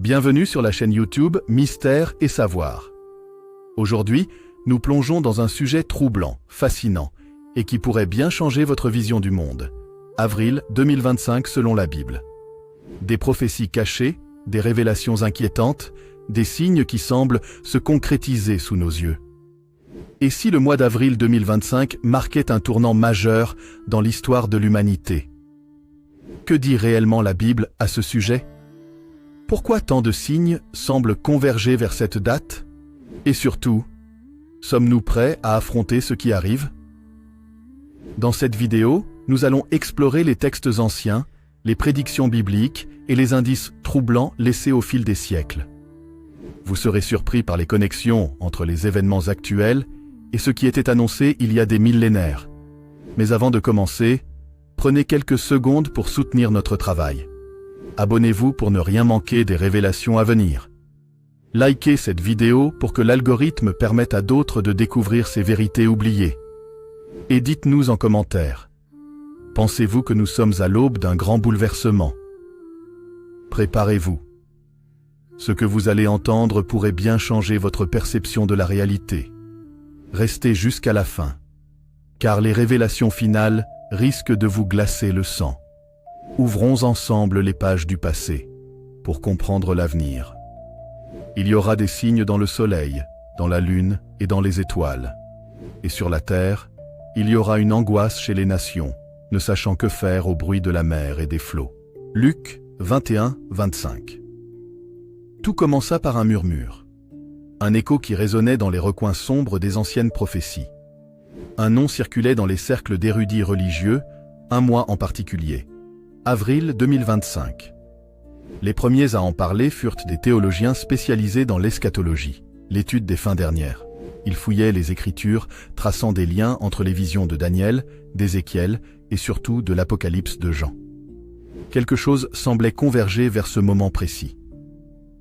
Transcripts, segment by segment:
Bienvenue sur la chaîne YouTube Mystère et Savoir. Aujourd'hui, nous plongeons dans un sujet troublant, fascinant, et qui pourrait bien changer votre vision du monde. Avril 2025 selon la Bible. Des prophéties cachées, des révélations inquiétantes, des signes qui semblent se concrétiser sous nos yeux. Et si le mois d'avril 2025 marquait un tournant majeur dans l'histoire de l'humanité? Que dit réellement la Bible à ce sujet? Pourquoi tant de signes semblent converger vers cette date? Et surtout, sommes-nous prêts à affronter ce qui arrive? Dans cette vidéo, nous allons explorer les textes anciens, les prédictions bibliques et les indices troublants laissés au fil des siècles. Vous serez surpris par les connexions entre les événements actuels et ce qui était annoncé il y a des millénaires. Mais avant de commencer, prenez quelques secondes pour soutenir notre travail. Abonnez-vous pour ne rien manquer des révélations à venir. Likez cette vidéo pour que l'algorithme permette à d'autres de découvrir ces vérités oubliées. Et dites-nous en commentaire. Pensez-vous que nous sommes à l'aube d'un grand bouleversement? Préparez-vous. Ce que vous allez entendre pourrait bien changer votre perception de la réalité. Restez jusqu'à la fin, car les révélations finales risquent de vous glacer le sang. Ouvrons ensemble les pages du passé pour comprendre l'avenir. Il y aura des signes dans le soleil, dans la lune et dans les étoiles. Et sur la terre, il y aura une angoisse chez les nations, ne sachant que faire au bruit de la mer et des flots. Luc 21, 25. Tout commença par un murmure. Un écho qui résonnait dans les recoins sombres des anciennes prophéties. Un nom circulait dans les cercles d'érudits religieux, un mois en particulier. Avril 2025. Les premiers à en parler furent des théologiens spécialisés dans l'eschatologie, l'étude des fins dernières. Ils fouillaient les Écritures, traçant des liens entre les visions de Daniel, d'Ézéchiel et surtout de l'Apocalypse de Jean. Quelque chose semblait converger vers ce moment précis.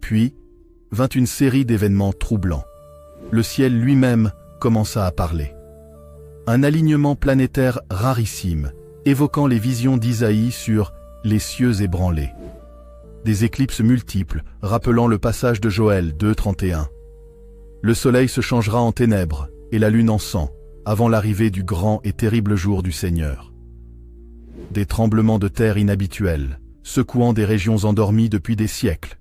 Puis, vint une série d'événements troublants. Le ciel lui-même commença à parler. Un alignement planétaire rarissime, évoquant les visions d'Isaïe sur « les cieux ébranlés ». Des éclipses multiples, rappelant le passage de Joël 2:31. Le soleil se changera en ténèbres et la lune en sang, avant l'arrivée du grand et terrible jour du Seigneur. Des tremblements de terre inhabituels, secouant des régions endormies depuis des siècles.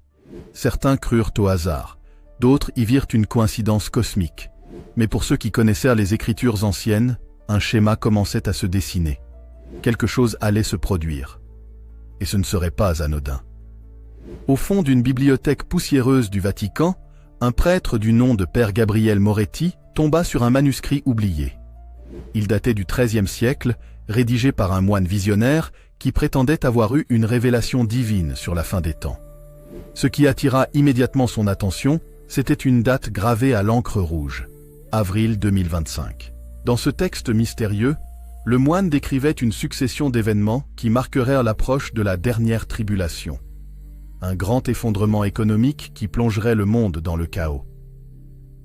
Certains crurent au hasard, d'autres y virent une coïncidence cosmique. Mais pour ceux qui connaissaient les Écritures anciennes, un schéma commençait à se dessiner. Quelque chose allait se produire. Et ce ne serait pas anodin. Au fond d'une bibliothèque poussiéreuse du Vatican, un prêtre du nom de Père Gabriel Moretti tomba sur un manuscrit oublié. Il datait du XIIIe siècle, rédigé par un moine visionnaire qui prétendait avoir eu une révélation divine sur la fin des temps. Ce qui attira immédiatement son attention, c'était une date gravée à l'encre rouge, avril 2025. Dans ce texte mystérieux, le moine décrivait une succession d'événements qui marqueraient l'approche de la dernière tribulation. Un grand effondrement économique qui plongerait le monde dans le chaos.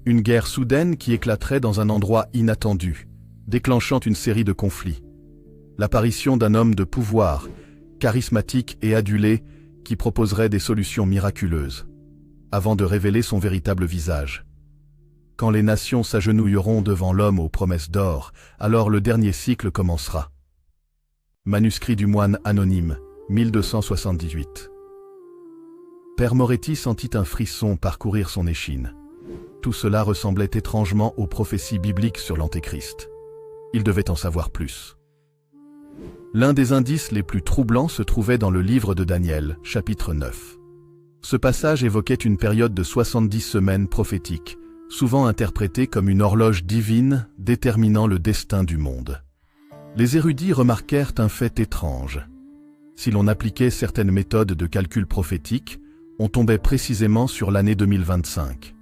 Une guerre soudaine qui éclaterait dans un endroit inattendu, déclenchant une série de conflits. L'apparition d'un homme de pouvoir, charismatique et adulé, qui proposerait des solutions miraculeuses, avant de révéler son véritable visage. Quand les nations s'agenouilleront devant l'homme aux promesses d'or, alors le dernier cycle commencera. Manuscrit du moine anonyme, 1278. Père Moretti sentit un frisson parcourir son échine. Tout cela ressemblait étrangement aux prophéties bibliques sur l'Antéchrist. Il devait en savoir plus. L'un des indices les plus troublants se trouvait dans le livre de Daniel, chapitre 9. Ce passage évoquait une période de 70 semaines prophétiques, souvent interprétée comme une horloge divine déterminant le destin du monde. Les érudits remarquèrent un fait étrange. Si l'on appliquait certaines méthodes de calcul prophétique, on tombait précisément sur l'année 2025.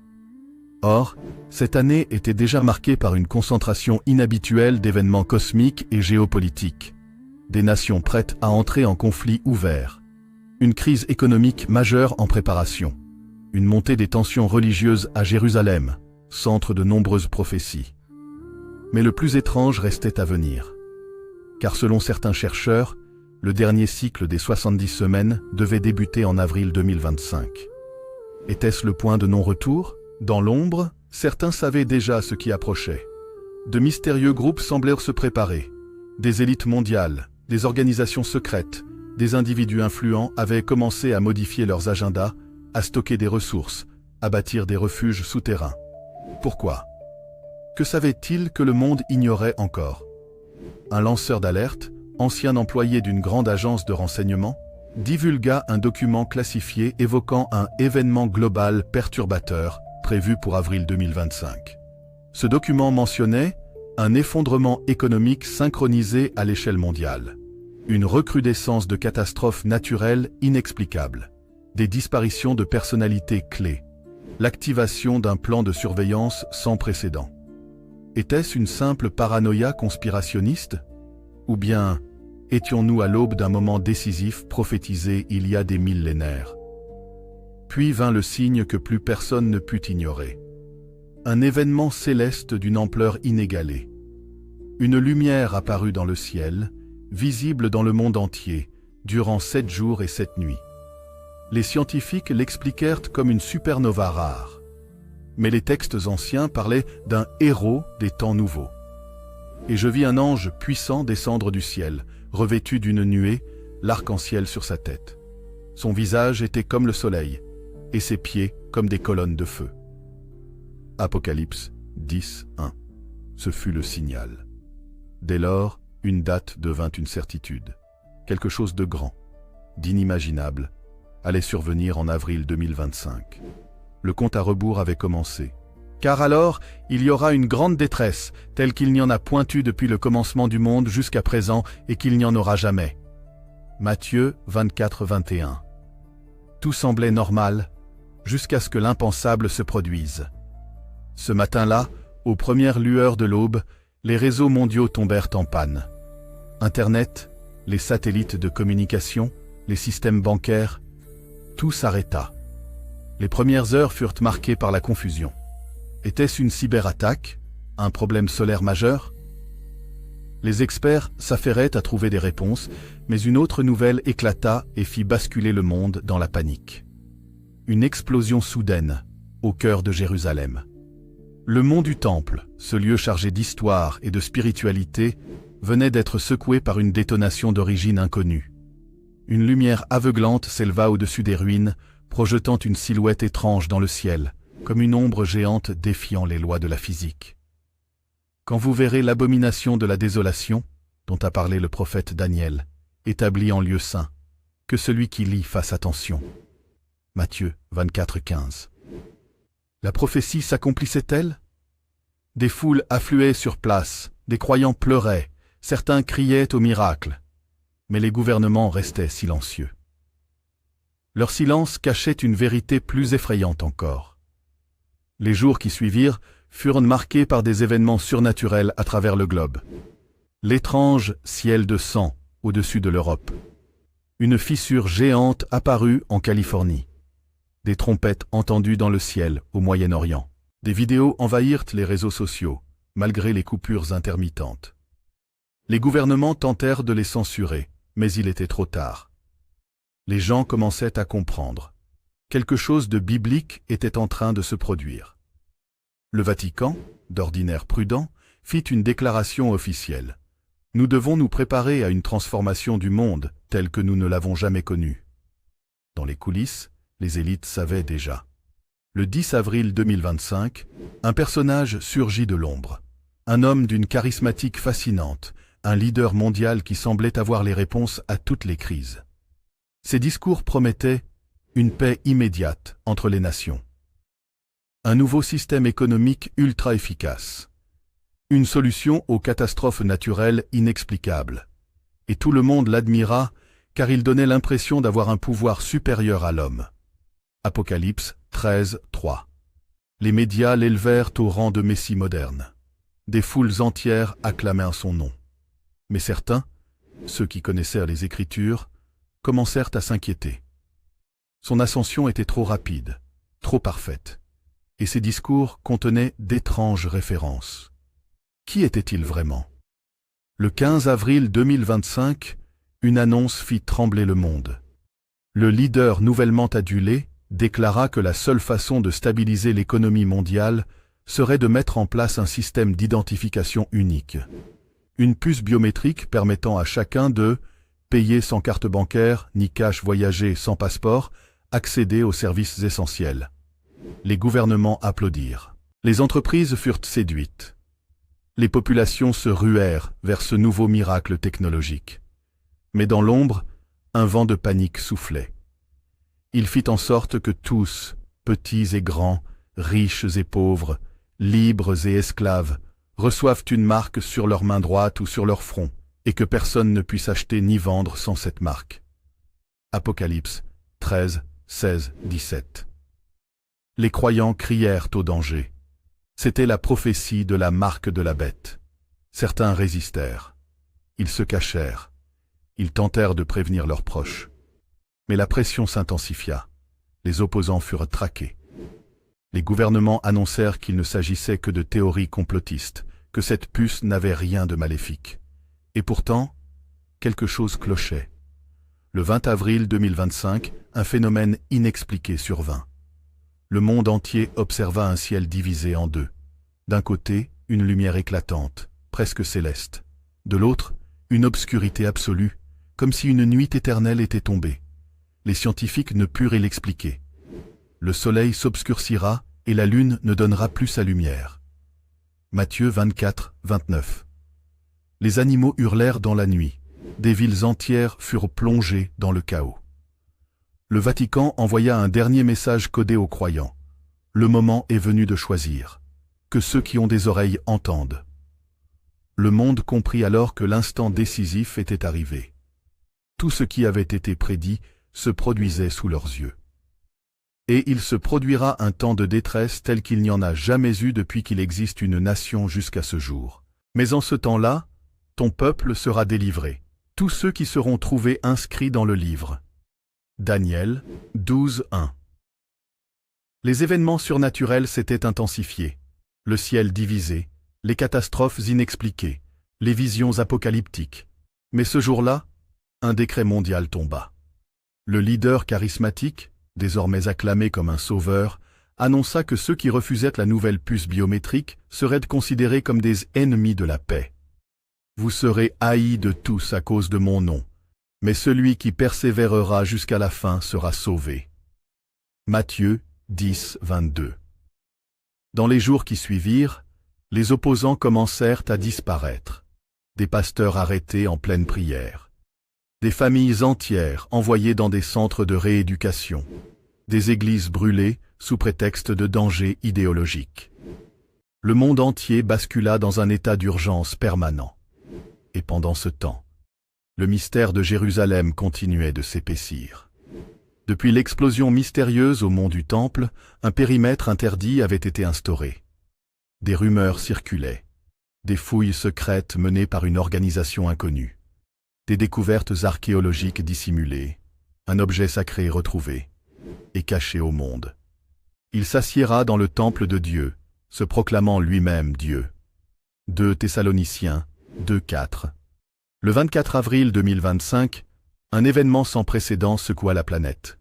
Or, cette année était déjà marquée par une concentration inhabituelle d'événements cosmiques et géopolitiques. Des nations prêtes à entrer en conflit ouvert. Une crise économique majeure en préparation. Une montée des tensions religieuses à Jérusalem, centre de nombreuses prophéties. Mais le plus étrange restait à venir. Car selon certains chercheurs, le dernier cycle des 70 semaines devait débuter en avril 2025. Était-ce le point de non-retour? Dans l'ombre, certains savaient déjà ce qui approchait. De mystérieux groupes semblèrent se préparer. Des élites mondiales, des organisations secrètes, des individus influents avaient commencé à modifier leurs agendas, à stocker des ressources, à bâtir des refuges souterrains. Pourquoi? Que savait-il que le monde ignorait encore? Un lanceur d'alerte, ancien employé d'une grande agence de renseignement, divulgua un document classifié évoquant un événement global perturbateur prévu pour avril 2025. Ce document mentionnait un effondrement économique synchronisé à l'échelle mondiale, une recrudescence de catastrophes naturelles inexplicables, des disparitions de personnalités clés, l'activation d'un plan de surveillance sans précédent. Était-ce une simple paranoïa conspirationniste? Ou bien étions-nous à l'aube d'un moment décisif prophétisé il y a des millénaires? Puis vint le signe que plus personne ne put ignorer. Un événement céleste d'une ampleur inégalée. Une lumière apparut dans le ciel, visible dans le monde entier, durant 7 jours et 7 nuits. Les scientifiques l'expliquèrent comme une supernova rare. Mais les textes anciens parlaient d'un héros des temps nouveaux. Et je vis un ange puissant descendre du ciel, revêtu d'une nuée, l'arc-en-ciel sur sa tête. Son visage était comme le soleil, et ses pieds comme des colonnes de feu. Apocalypse 10, 1. Ce fut le signal. Dès lors, une date devint une certitude. Quelque chose de grand, d'inimaginable, allait survenir en avril 2025. Le compte à rebours avait commencé. Car alors, il y aura une grande détresse, telle qu'il n'y en a point eu depuis le commencement du monde jusqu'à présent et qu'il n'y en aura jamais. Matthieu 24, 21. Tout semblait normal, jusqu'à ce que l'impensable se produise. Ce matin-là, aux premières lueurs de l'aube, les réseaux mondiaux tombèrent en panne. Internet, les satellites de communication, les systèmes bancaires, tout s'arrêta. Les premières heures furent marquées par la confusion. Était-ce une cyberattaque? Un problème solaire majeur? Les experts s'affairaient à trouver des réponses, mais une autre nouvelle éclata et fit basculer le monde dans la panique. Une explosion soudaine, au cœur de Jérusalem. Le mont du Temple, ce lieu chargé d'histoire et de spiritualité, venait d'être secoué par une détonation d'origine inconnue. Une lumière aveuglante s'éleva au-dessus des ruines, projetant une silhouette étrange dans le ciel, comme une ombre géante défiant les lois de la physique. Quand vous verrez l'abomination de la désolation, dont a parlé le prophète Daniel, établie en lieu saint, que celui qui lit fasse attention. Matthieu 24, 15. La prophétie s'accomplissait-elle? Des foules affluaient sur place, des croyants pleuraient, certains criaient au miracle, mais les gouvernements restaient silencieux. Leur silence cachait une vérité plus effrayante encore. Les jours qui suivirent furent marqués par des événements surnaturels à travers le globe. L'étrange ciel de sang au-dessus de l'Europe. Une fissure géante apparut en Californie. Des trompettes entendues dans le ciel au Moyen-Orient. Des vidéos envahirent les réseaux sociaux, malgré les coupures intermittentes. Les gouvernements tentèrent de les censurer, mais il était trop tard. Les gens commençaient à comprendre. Quelque chose de biblique était en train de se produire. Le Vatican, d'ordinaire prudent, fit une déclaration officielle. Nous devons nous préparer à une transformation du monde telle que nous ne l'avons jamais connue. Dans les coulisses, les élites savaient déjà. Le 10 avril 2025, un personnage surgit de l'ombre. Un homme d'une charismatique fascinante, un leader mondial qui semblait avoir les réponses à toutes les crises. Ses discours promettaient une paix immédiate entre les nations. Un nouveau système économique ultra efficace. Une solution aux catastrophes naturelles inexplicables. Et tout le monde l'admira car il donnait l'impression d'avoir un pouvoir supérieur à l'homme. Apocalypse 13, 3. Les médias l'élevèrent au rang de Messie moderne. Des foules entières acclamèrent son nom. Mais certains, ceux qui connaissaient les Écritures, commencèrent à s'inquiéter. Son ascension était trop rapide, trop parfaite, et ses discours contenaient d'étranges références. Qui était-il vraiment? Le 15 avril 2025, une annonce fit trembler le monde. Le leader nouvellement adulé, déclara que la seule façon de stabiliser l'économie mondiale serait de mettre en place un système d'identification unique. Une puce biométrique permettant à chacun de payer sans carte bancaire, ni cash, voyager sans passeport, accéder aux services essentiels. Les gouvernements applaudirent. Les entreprises furent séduites. Les populations se ruèrent vers ce nouveau miracle technologique. Mais dans l'ombre, un vent de panique soufflait. Il fit en sorte que tous, petits et grands, riches et pauvres, libres et esclaves, reçoivent une marque sur leur main droite ou sur leur front, et que personne ne puisse acheter ni vendre sans cette marque. Apocalypse 13, 16, 17. Les croyants crièrent au danger. C'était la prophétie de la marque de la bête. Certains résistèrent. Ils se cachèrent. Ils tentèrent de prévenir leurs proches. Mais la pression s'intensifia. Les opposants furent traqués. Les gouvernements annoncèrent qu'il ne s'agissait que de théories complotistes, que cette puce n'avait rien de maléfique. Et pourtant, quelque chose clochait. Le 20 avril 2025, un phénomène inexpliqué survint. Le monde entier observa un ciel divisé en deux. D'un côté, une lumière éclatante, presque céleste. De l'autre, une obscurité absolue, comme si une nuit éternelle était tombée. Les scientifiques ne purent l'expliquer. Le soleil s'obscurcira et la lune ne donnera plus sa lumière. Matthieu 24, 29. Les animaux hurlèrent dans la nuit. Des villes entières furent plongées dans le chaos. Le Vatican envoya un dernier message codé aux croyants. Le moment est venu de choisir. Que ceux qui ont des oreilles entendent. Le monde comprit alors que l'instant décisif était arrivé. Tout ce qui avait été prédit se produisait sous leurs yeux. Et il se produira un temps de détresse tel qu'il n'y en a jamais eu depuis qu'il existe une nation jusqu'à ce jour. Mais en ce temps-là, ton peuple sera délivré, tous ceux qui seront trouvés inscrits dans le livre. Daniel 12, 1. Les événements surnaturels s'étaient intensifiés, le ciel divisé, les catastrophes inexpliquées, les visions apocalyptiques. Mais ce jour-là, un décret mondial tomba. Le leader charismatique, désormais acclamé comme un sauveur, annonça que ceux qui refusaient la nouvelle puce biométrique seraient considérés comme des ennemis de la paix. Vous serez haïs de tous à cause de mon nom, mais celui qui persévérera jusqu'à la fin sera sauvé. Matthieu 10, 22. Dans les jours qui suivirent, les opposants commencèrent à disparaître. Des pasteurs arrêtés en pleine prière. Des familles entières envoyées dans des centres de rééducation. Des églises brûlées sous prétexte de danger idéologique. Le monde entier bascula dans un état d'urgence permanent. Et pendant ce temps, le mystère de Jérusalem continuait de s'épaissir. Depuis l'explosion mystérieuse au mont du Temple, un périmètre interdit avait été instauré. Des rumeurs circulaient. Des fouilles secrètes menées par une organisation inconnue. Des découvertes archéologiques dissimulées. Un objet sacré retrouvé et caché au monde. Il s'assiera dans le temple de Dieu, se proclamant lui-même Dieu. 2 Thessaloniciens 2,4. Le 24 avril 2025, un événement sans précédent secoua la planète.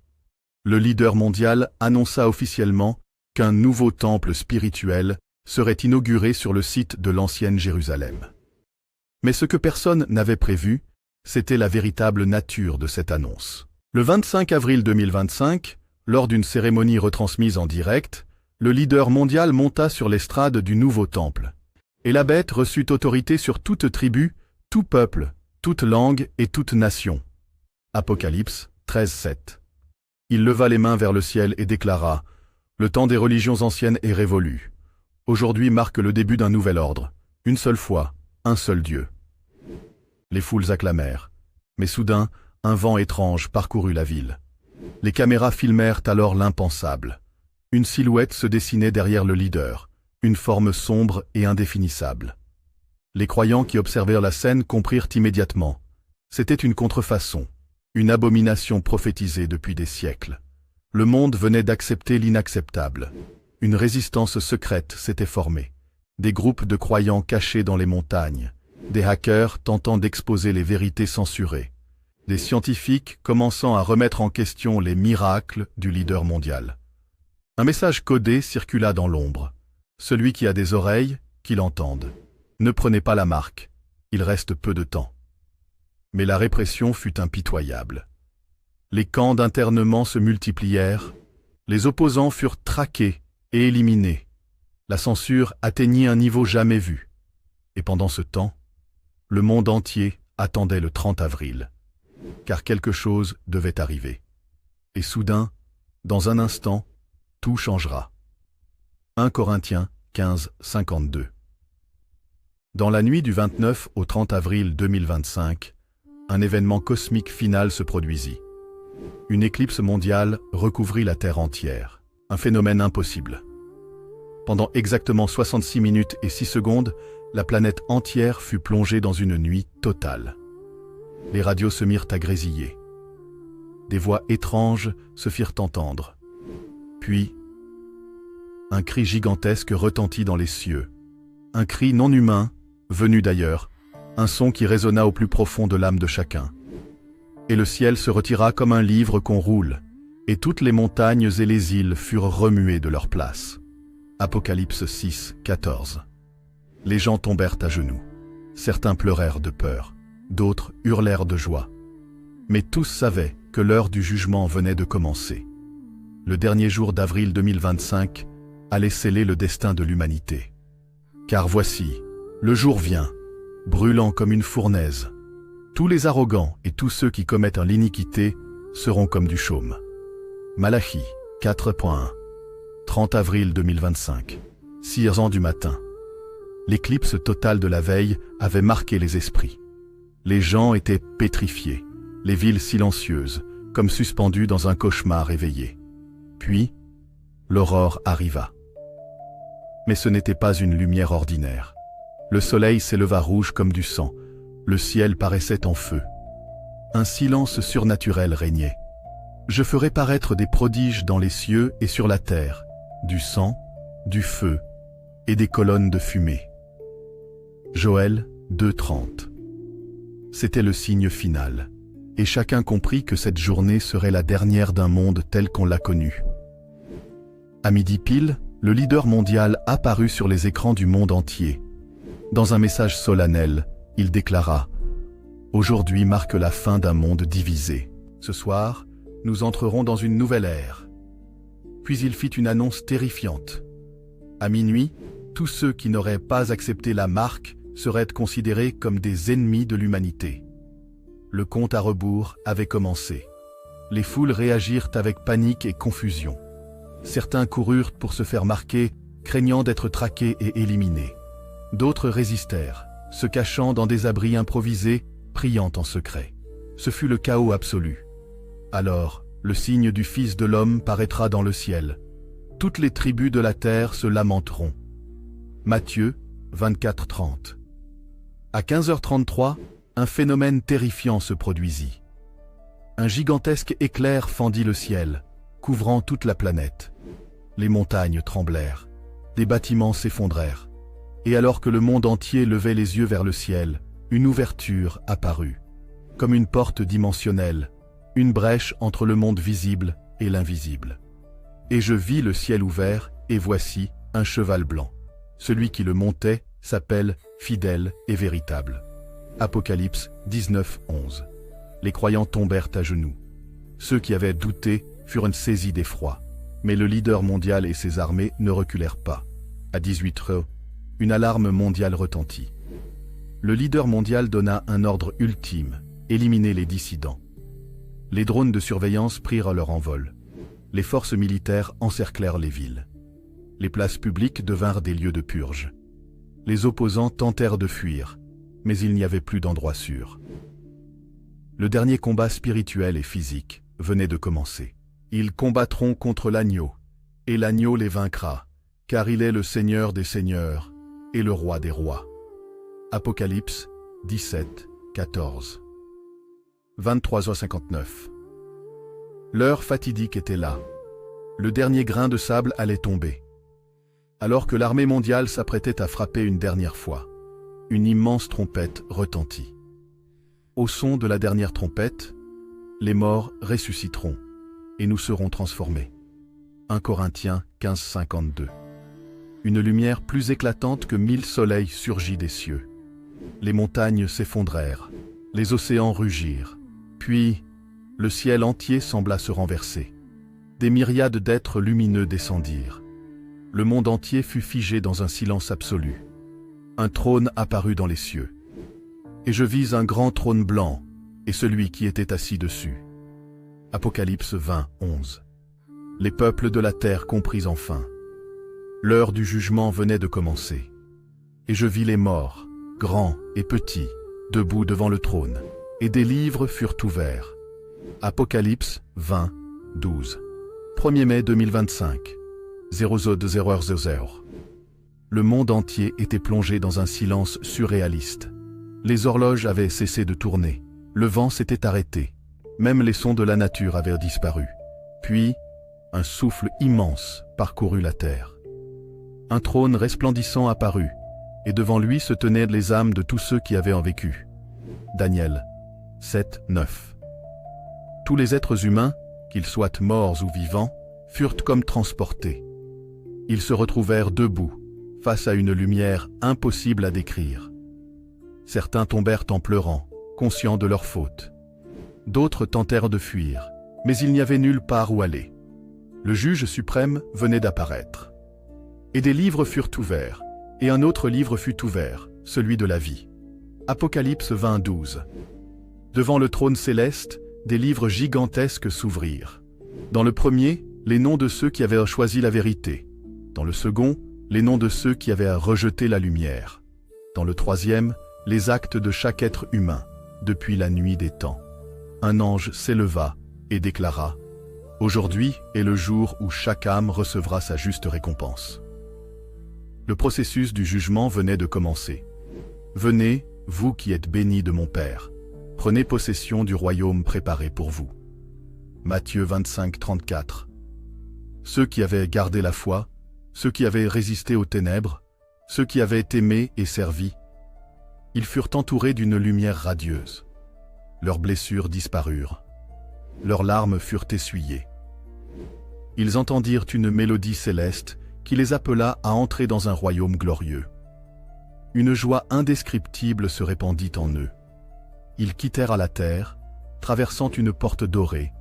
Le leader mondial annonça officiellement qu'un nouveau temple spirituel serait inauguré sur le site de l'ancienne Jérusalem. Mais ce que personne n'avait prévu, c'était la véritable nature de cette annonce. Le 25 avril 2025, lors d'une cérémonie retransmise en direct, le leader mondial monta sur l'estrade du nouveau temple. Et la bête reçut autorité sur toute tribu, tout peuple, toute langue et toute nation. Apocalypse 13, 7. Il leva les mains vers le ciel et déclara « Le temps des religions anciennes est révolu. Aujourd'hui marque le début d'un nouvel ordre. Une seule foi, un seul Dieu. » Les foules acclamèrent. Mais soudain, un vent étrange parcourut la ville. Les caméras filmèrent alors l'impensable. Une silhouette se dessinait derrière le leader, une forme sombre et indéfinissable. Les croyants qui observèrent la scène comprirent immédiatement. C'était une contrefaçon, une abomination prophétisée depuis des siècles. Le monde venait d'accepter l'inacceptable. Une résistance secrète s'était formée. Des groupes de croyants cachés dans les montagnes. Des hackers tentant d'exposer les vérités censurées. des scientifiques commençant à remettre en question les miracles du leader mondial. Un message codé circula dans l'ombre. Celui qui a des oreilles, qu'il entende. Ne prenez pas la marque, il reste peu de temps. Mais la répression fut impitoyable. Les camps d'internement se multiplièrent, les opposants furent traqués et éliminés. La censure atteignit un niveau jamais vu. Et pendant ce temps, le monde entier attendait le 30 avril. Car quelque chose devait arriver. Et soudain, dans un instant, tout changera. 1 Corinthiens 15, 52. Dans la nuit du 29 au 30 avril 2025, un événement cosmique final se produisit. Une éclipse mondiale recouvrit la Terre entière. Un phénomène impossible. Pendant exactement 66 minutes et 6 secondes, la planète entière fut plongée dans une nuit totale. Les radios se mirent à grésiller. Des voix étranges se firent entendre. Puis, un cri gigantesque retentit dans les cieux. Un cri non humain, venu d'ailleurs, un son qui résonna au plus profond de l'âme de chacun. Et le ciel se retira comme un livre qu'on roule, et toutes les montagnes et les îles furent remuées de leur place. Apocalypse 6, 14. Les gens tombèrent à genoux. Certains pleurèrent de peur, d'autres hurlèrent de joie. Mais tous savaient que l'heure du jugement venait de commencer. Le dernier jour d'avril 2025 allait sceller le destin de l'humanité. Car voici, le jour vient, brûlant comme une fournaise. Tous les arrogants et tous ceux qui commettent l'iniquité seront comme du chaume. Malachie 4.1. 30 avril 2025. 6 ans du matin. L'éclipse totale de la veille avait marqué les esprits. Les gens étaient pétrifiés, les villes silencieuses, comme suspendues dans un cauchemar éveillé. Puis, l'aurore arriva. Mais ce n'était pas une lumière ordinaire. Le soleil s'éleva rouge comme du sang, le ciel paraissait en feu. Un silence surnaturel régnait. Je ferai paraître des prodiges dans les cieux et sur la terre, du sang, du feu et des colonnes de fumée. Joël 2.30. C'était le signe final, et chacun comprit que cette journée serait la dernière d'un monde tel qu'on l'a connu. À midi pile, le leader mondial apparut sur les écrans du monde entier. Dans un message solennel, il déclara « Aujourd'hui marque la fin d'un monde divisé. Ce soir, nous entrerons dans une nouvelle ère. » Puis il fit une annonce terrifiante. À minuit, tous ceux qui n'auraient pas accepté la marque seraient considérés comme des ennemis de l'humanité. Le compte à rebours avait commencé. Les foules réagirent avec panique et confusion. Certains coururent pour se faire marquer, craignant d'être traqués et éliminés. D'autres résistèrent, se cachant dans des abris improvisés, priant en secret. Ce fut le chaos absolu. Alors, le signe du Fils de l'homme paraîtra dans le ciel. Toutes les tribus de la terre se lamenteront. Matthieu 24:30. À 15h33, un phénomène terrifiant se produisit. Un gigantesque éclair fendit le ciel, couvrant toute la planète. Les montagnes tremblèrent, des bâtiments s'effondrèrent. Et alors que le monde entier levait les yeux vers le ciel, une ouverture apparut, comme une porte dimensionnelle, une brèche entre le monde visible et l'invisible. Et je vis le ciel ouvert, et voici un cheval blanc. Celui qui le montait s'appelle Fidèle et Véritable. Apocalypse 19:11. Les croyants tombèrent à genoux. Ceux qui avaient douté furent saisis d'effroi. Mais le leader mondial et ses armées ne reculèrent pas. À 18h, une alarme mondiale retentit. Le leader mondial donna un ordre ultime, éliminer les dissidents. Les drones de surveillance prirent leur envol. Les forces militaires encerclèrent les villes. Les places publiques devinrent des lieux de purge. Les opposants tentèrent de fuir, mais il n'y avait plus d'endroit sûr. Le dernier combat spirituel et physique venait de commencer. Ils combattront contre l'agneau, et l'agneau les vaincra, car il est le Seigneur des seigneurs et le Roi des rois. Apocalypse 17, 14. 23h59. L'heure fatidique était là. Le dernier grain de sable allait tomber. Alors que l'armée mondiale s'apprêtait à frapper une dernière fois, une immense trompette retentit. Au son de la dernière trompette, les morts ressusciteront, et nous serons transformés. 1 Corinthiens 15, 52. Une lumière plus éclatante que 1000 soleils surgit des cieux. Les montagnes s'effondrèrent, les océans rugirent, puis le ciel entier sembla se renverser. Des myriades d'êtres lumineux descendirent. Le monde entier fut figé dans un silence absolu. Un trône apparut dans les cieux. Et je vis un grand trône blanc, et celui qui était assis dessus. Apocalypse 20, 11. Les peuples de la terre comprirent enfin. L'heure du jugement venait de commencer. Et je vis les morts, grands et petits, debout devant le trône, et des livres furent ouverts. Apocalypse 20, 12. 1er mai 2025. 0000. Le monde entier était plongé dans un silence surréaliste. Les horloges avaient cessé de tourner, le vent s'était arrêté, même les sons de la nature avaient disparu. Puis, un souffle immense parcourut la terre. Un trône resplendissant apparut, et devant lui se tenaient les âmes de tous ceux qui avaient en vécu. Daniel 7, 9. Tous les êtres humains, qu'ils soient morts ou vivants, furent comme transportés. Ils se retrouvèrent debout, face à une lumière impossible à décrire. Certains tombèrent en pleurant, conscients de leur faute. D'autres tentèrent de fuir, mais il n'y avait nulle part où aller. Le juge suprême venait d'apparaître. Et des livres furent ouverts, et un autre livre fut ouvert, celui de la vie. Apocalypse 20, 12. Devant le trône céleste, des livres gigantesques s'ouvrirent. Dans le premier, les noms de ceux qui avaient choisi la vérité. Dans le second, les noms de ceux qui avaient rejeté la lumière. Dans le troisième, les actes de chaque être humain, depuis la nuit des temps. Un ange s'éleva et déclara « Aujourd'hui est le jour où chaque âme recevra sa juste récompense. » Le processus du jugement venait de commencer. « Venez, vous qui êtes bénis de mon Père, prenez possession du royaume préparé pour vous. » Matthieu 25, 34. Ceux qui avaient gardé la foi, ceux qui avaient résisté aux ténèbres, ceux qui avaient aimé et servi, ils furent entourés d'une lumière radieuse. Leurs blessures disparurent. Leurs larmes furent essuyées. Ils entendirent une mélodie céleste qui les appela à entrer dans un royaume glorieux. Une joie indescriptible se répandit en eux. Ils quittèrent la terre, traversant une porte dorée,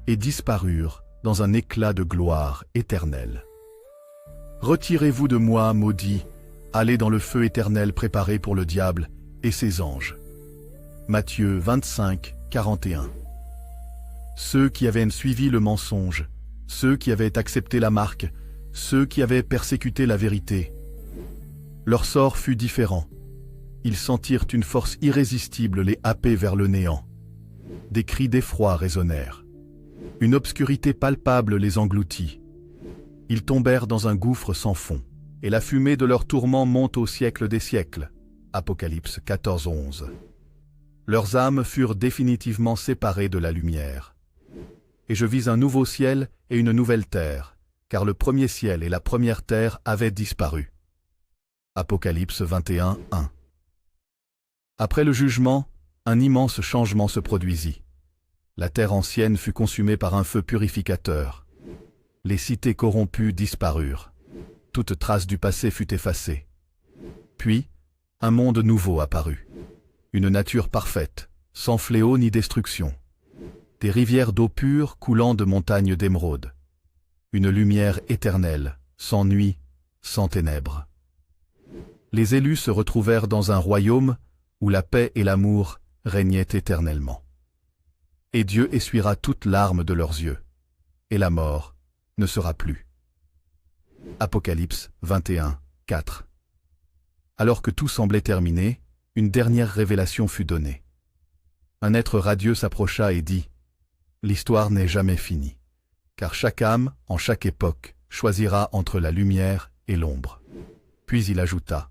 et disparurent dans un éclat de gloire éternelle. « Retirez-vous de moi, maudits, allez dans le feu éternel préparé pour le diable et ses anges. » Matthieu 25, 41. Ceux qui avaient suivi le mensonge, ceux qui avaient accepté la marque, ceux qui avaient persécuté la vérité. Leur sort fut différent. Ils sentirent une force irrésistible les happer vers le néant. Des cris d'effroi résonnèrent. Une obscurité palpable les engloutit. Ils tombèrent dans un gouffre sans fond, et la fumée de leur tourment monte au siècle des siècles. Apocalypse 14, 11. Leurs âmes furent définitivement séparées de la lumière. Et je vis un nouveau ciel et une nouvelle terre, car le premier ciel et la première terre avaient disparu. Apocalypse 21, 1. Après le jugement, un immense changement se produisit. La terre ancienne fut consumée par un feu purificateur. Les cités corrompues disparurent. Toute trace du passé fut effacée. Puis, un monde nouveau apparut. Une nature parfaite, sans fléau ni destruction. Des rivières d'eau pure coulant de montagnes d'émeraude. Une lumière éternelle, sans nuit, sans ténèbres. Les élus se retrouvèrent dans un royaume où la paix et l'amour régnaient éternellement. Et Dieu essuiera toute larme de leurs yeux, et la mort ne sera plus. Apocalypse 21, 4. Alors que tout semblait terminé, une dernière révélation fut donnée. Un être radieux s'approcha et dit « L'histoire n'est jamais finie, car chaque âme, en chaque époque, choisira entre la lumière et l'ombre. » Puis il ajouta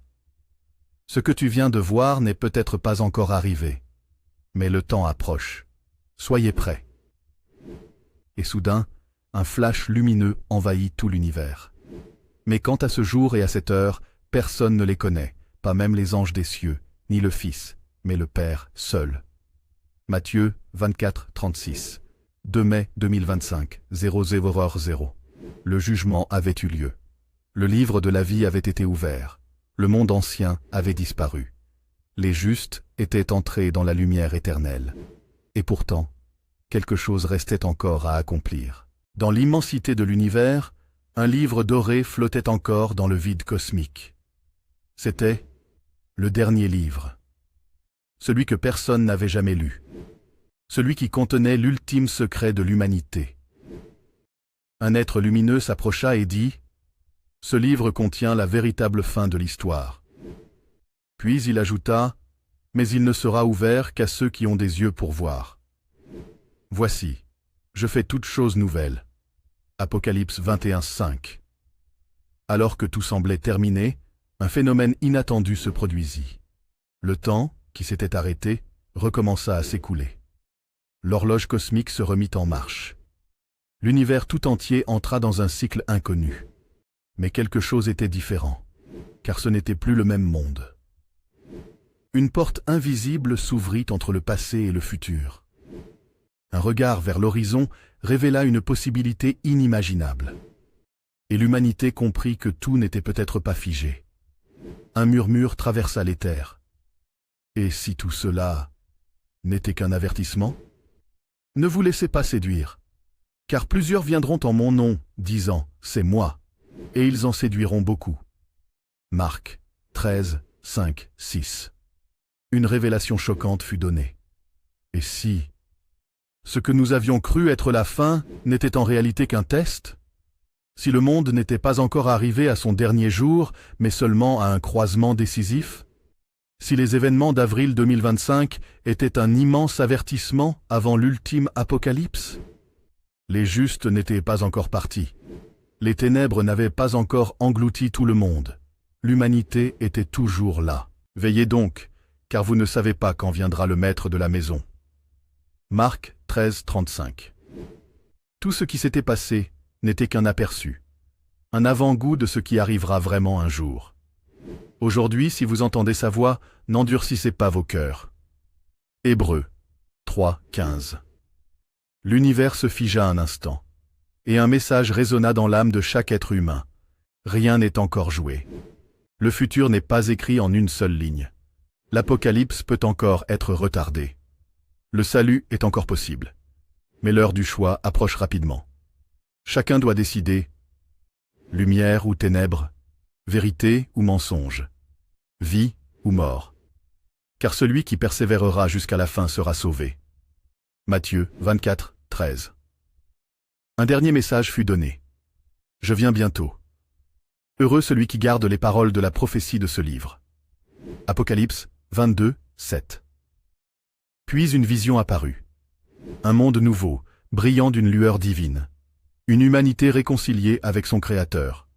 « Ce que tu viens de voir n'est peut-être pas encore arrivé, mais le temps approche. Soyez prêts. » Et soudain, un flash lumineux envahit tout l'univers. Mais quant à ce jour et à cette heure, personne ne les connaît, pas même les anges des cieux, ni le Fils, mais le Père seul. Matthieu 24, 36. 2 mai 2025, 00h0. Le jugement avait eu lieu. Le livre de la vie avait été ouvert. Le monde ancien avait disparu. Les justes étaient entrés dans la lumière éternelle. Et pourtant, quelque chose restait encore à accomplir. Dans l'immensité de l'univers, un livre doré flottait encore dans le vide cosmique. C'était le dernier livre. Celui que personne n'avait jamais lu. Celui qui contenait l'ultime secret de l'humanité. Un être lumineux s'approcha et dit « Ce livre contient la véritable fin de l'histoire. » Puis il ajouta « Mais il ne sera ouvert qu'à ceux qui ont des yeux pour voir. Voici, je fais toutes choses nouvelles. » Apocalypse 21, 5. Alors que tout semblait terminé, un phénomène inattendu se produisit. Le temps, qui s'était arrêté, recommença à s'écouler. L'horloge cosmique se remit en marche. L'univers tout entier entra dans un cycle inconnu. Mais quelque chose était différent, car ce n'était plus le même monde. Une porte invisible s'ouvrit entre le passé et le futur. Un regard vers l'horizon révéla une possibilité inimaginable. Et l'humanité comprit que tout n'était peut-être pas figé. Un murmure traversa l'éther. Et si tout cela n'était qu'un avertissement ? Ne vous laissez pas séduire, car plusieurs viendront en mon nom, disant « C'est moi », et ils en séduiront beaucoup. Marc 13, 5, 6. Une révélation choquante fut donnée. Et si ce que nous avions cru être la fin n'était en réalité qu'un test ? Si le monde n'était pas encore arrivé à son dernier jour, mais seulement à un croisement décisif ? Si les événements d'avril 2025 étaient un immense avertissement avant l'ultime apocalypse ? Les justes n'étaient pas encore partis. Les ténèbres n'avaient pas encore englouti tout le monde. L'humanité était toujours là. Veillez donc, car vous ne savez pas quand viendra le maître de la maison. Marc 13, 35. Tout ce qui s'était passé n'était qu'un aperçu, un avant-goût de ce qui arrivera vraiment un jour. Aujourd'hui, si vous entendez sa voix, n'endurcissez pas vos cœurs. Hébreux 3, 15. L'univers se figea un instant, et un message résonna dans l'âme de chaque être humain. Rien n'est encore joué. Le futur n'est pas écrit en une seule ligne. L'apocalypse peut encore être retardé. Le salut est encore possible. Mais l'heure du choix approche rapidement. Chacun doit décider, lumière ou ténèbres, vérité ou mensonge, vie ou mort. Car celui qui persévérera jusqu'à la fin sera sauvé. Matthieu 24, 13. Un dernier message fut donné. Je viens bientôt. Heureux celui qui garde les paroles de la prophétie de ce livre. Apocalypse 22, 7. Puis une vision apparut. Un monde nouveau, brillant d'une lueur divine. Une humanité réconciliée avec son Créateur.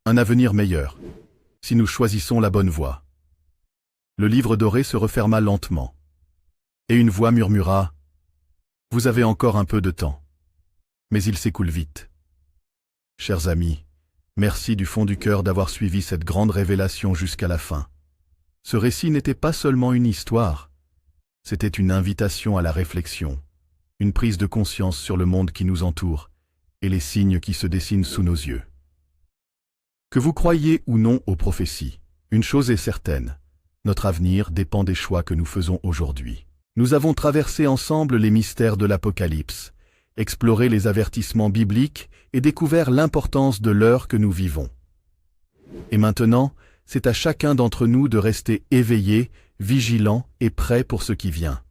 Un avenir meilleur, si nous choisissons la bonne voie. Le livre doré se referma lentement. Et une voix murmura « Vous avez encore un peu de temps. » Mais il s'écoule vite. Chers amis, merci du fond du cœur d'avoir suivi cette grande révélation jusqu'à la fin. Ce récit n'était pas seulement une histoire, c'était une invitation à la réflexion, une prise de conscience sur le monde qui nous entoure et les signes qui se dessinent sous nos yeux. Que vous croyiez ou non aux prophéties, une chose est certaine, notre avenir dépend des choix que nous faisons aujourd'hui. Nous avons traversé ensemble les mystères de l'Apocalypse, exploré les avertissements bibliques et découvert l'importance de l'heure que nous vivons. Et maintenant, c'est à chacun d'entre nous de rester éveillé, vigilant et prêt pour ce qui vient.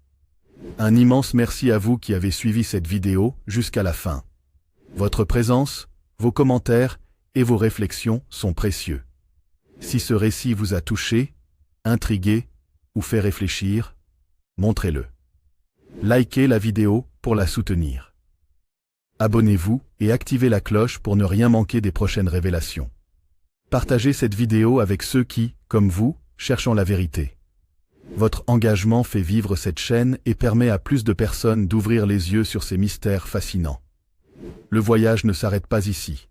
Un immense merci à vous qui avez suivi cette vidéo jusqu'à la fin. Votre présence, vos commentaires et vos réflexions sont précieux. Si ce récit vous a touché, intrigué ou fait réfléchir, montrez-le. Likez la vidéo pour la soutenir. Abonnez-vous et activez la cloche pour ne rien manquer des prochaines révélations. Partagez cette vidéo avec ceux qui, comme vous, cherchent la vérité. Votre engagement fait vivre cette chaîne et permet à plus de personnes d'ouvrir les yeux sur ces mystères fascinants. Le voyage ne s'arrête pas ici.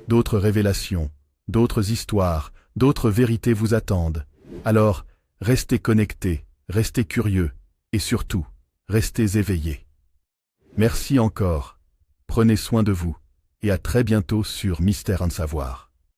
D'autres révélations, d'autres histoires, d'autres vérités vous attendent. Alors, restez connectés, restez curieux et surtout, restez éveillés. Merci encore, prenez soin de vous, et à très bientôt sur Mystère en Savoir.